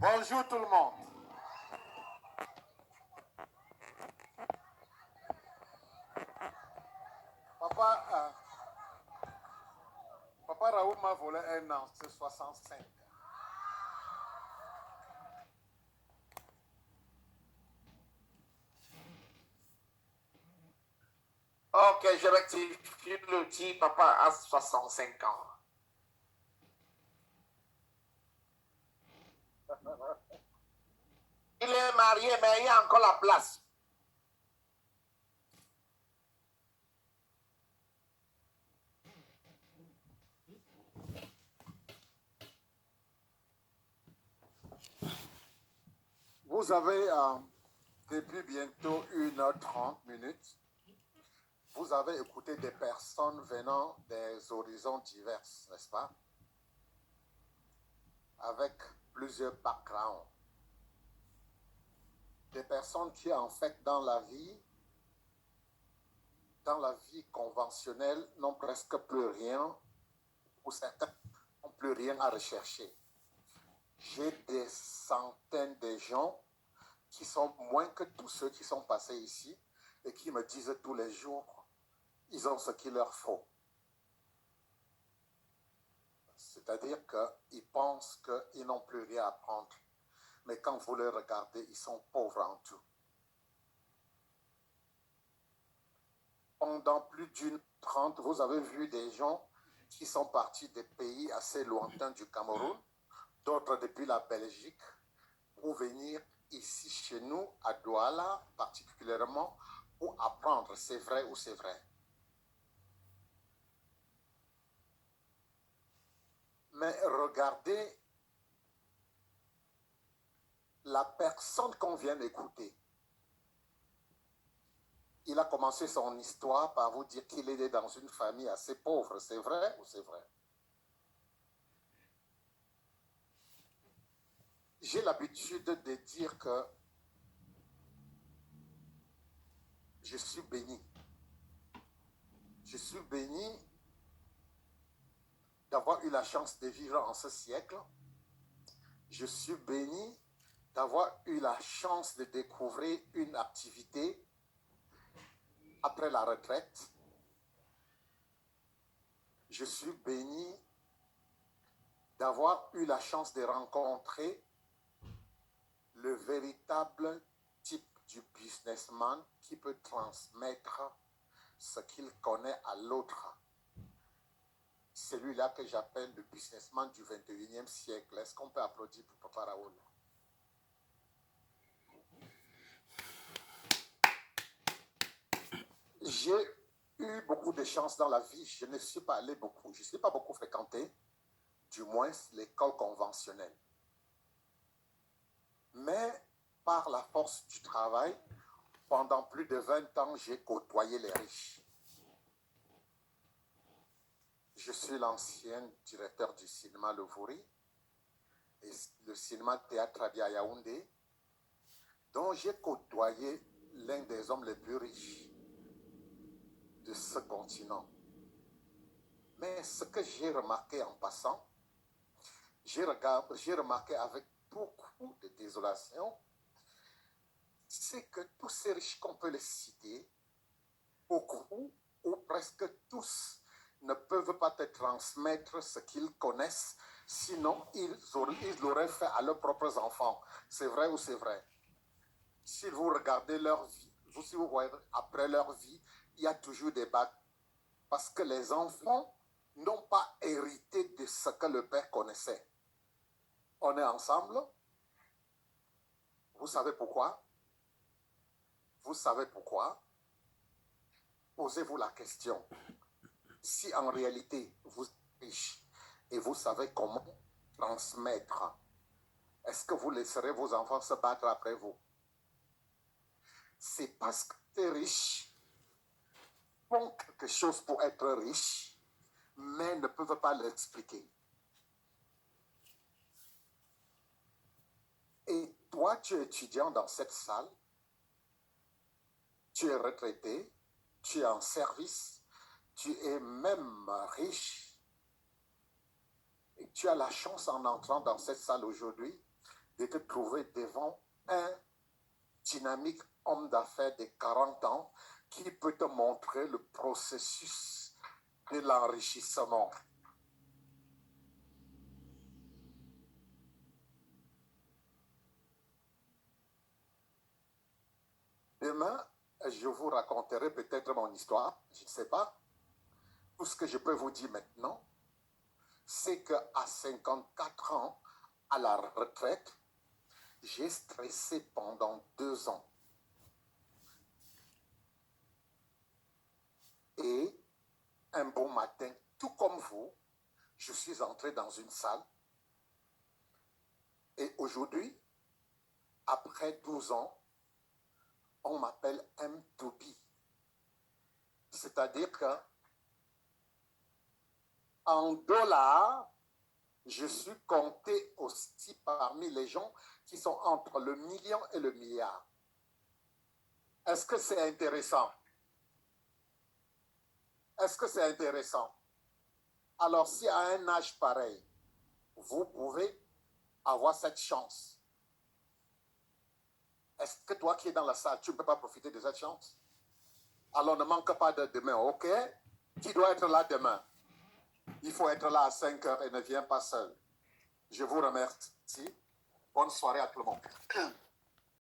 Bonjour tout le monde. Papa Raoul m'a volé un an, c'est 65. Ok, je rectifie le dit, papa a 65 ans. Il est marié, mais il y a encore la place. Vous avez, depuis bientôt 1h30, vous avez écouté des personnes venant des horizons divers, n'est-ce pas? Avec plusieurs backgrounds. Des personnes qui, en fait, dans la vie conventionnelle, n'ont presque plus rien, ou certains n'ont plus rien à rechercher. J'ai des centaines de gens qui sont moins que tous ceux qui sont passés ici et qui me disent tous les jours, ils ont ce qu'il leur faut. C'est-à-dire qu'ils pensent qu'ils n'ont plus rien à prendre. Mais quand vous les regardez, ils sont pauvres en tout. Pendant plus d'1h30, vous avez vu des gens qui sont partis des pays assez lointains du Cameroun, d'autres depuis la Belgique, pour venir ici chez nous, à Douala particulièrement, pour apprendre c'est vrai ou c'est vrai. Mais regardez la personne qu'on vient d'écouter. Il a commencé son histoire par vous dire qu'il est dans une famille assez pauvre. C'est vrai ou c'est vrai? J'ai l'habitude de dire que je suis béni. Je suis béni d'avoir eu la chance de vivre en ce siècle. Je suis béni d'avoir eu la chance de découvrir une activité après la retraite. Je suis béni d'avoir eu la chance de rencontrer le véritable type du businessman qui peut transmettre ce qu'il connaît à l'autre. Celui-là que j'appelle le businessman du 21e siècle. Est-ce qu'on peut applaudir pour Papa Raoul? J'ai eu beaucoup de chance dans la vie. Je ne suis pas allé beaucoup. Je ne suis pas beaucoup fréquenté, du moins l'école conventionnelle. Mais par la force du travail, pendant plus de 20 ans, j'ai côtoyé les riches. Je suis l'ancien directeur du cinéma Le Vouri et le cinéma théâtre à Yaoundé, dont j'ai côtoyé l'un des hommes les plus riches de ce continent. Mais ce que j'ai remarqué en passant, j'ai remarqué avec beaucoup de désolation, c'est que tous ces riches qu'on peut les citer, beaucoup ou presque tous ne peuvent pas te transmettre ce qu'ils connaissent, sinon ils l'auraient fait à leurs propres enfants. C'est vrai ou c'est vrai? Si vous regardez leur vie, si vous voyez après leur vie, il y a toujours des bagues. Parce que les enfants n'ont pas hérité de ce que le père connaissait. On est ensemble. Vous savez pourquoi? Vous savez pourquoi? Posez-vous la question. Si en réalité vous êtes riche et vous savez comment transmettre, est-ce que vous laisserez vos enfants se battre après vous? C'est parce que les riches font quelque chose pour être riches, mais ne peuvent pas l'expliquer. Et toi, tu es étudiant dans cette salle, tu es retraité, tu es en service, tu es même riche, et tu as la chance en entrant dans cette salle aujourd'hui de te trouver devant un dynamique homme d'affaires de 40 ans qui peut te montrer le processus de l'enrichissement. Demain, je vous raconterai peut-être mon histoire, je ne sais pas. Tout ce que je peux vous dire maintenant, c'est qu'à 54 ans, à la retraite, j'ai stressé pendant 2 ans. Et un bon matin, tout comme vous, je suis entré dans une salle. Et aujourd'hui, après 12 ans, on m'appelle M2B. C'est-à-dire que en dollars, je suis compté aussi parmi les gens qui sont entre le million et le milliard. Est-ce que c'est intéressant? Est-ce que c'est intéressant? Alors, si à un âge pareil, vous pouvez avoir cette chance, est-ce que toi qui es dans la salle, tu ne peux pas profiter de cette chance? Alors, ne manque pas de demain, ok? Qui doit être là demain? Il faut être là à 5 heures et ne viens pas seul. Je vous remercie. Bonne soirée à tout le monde.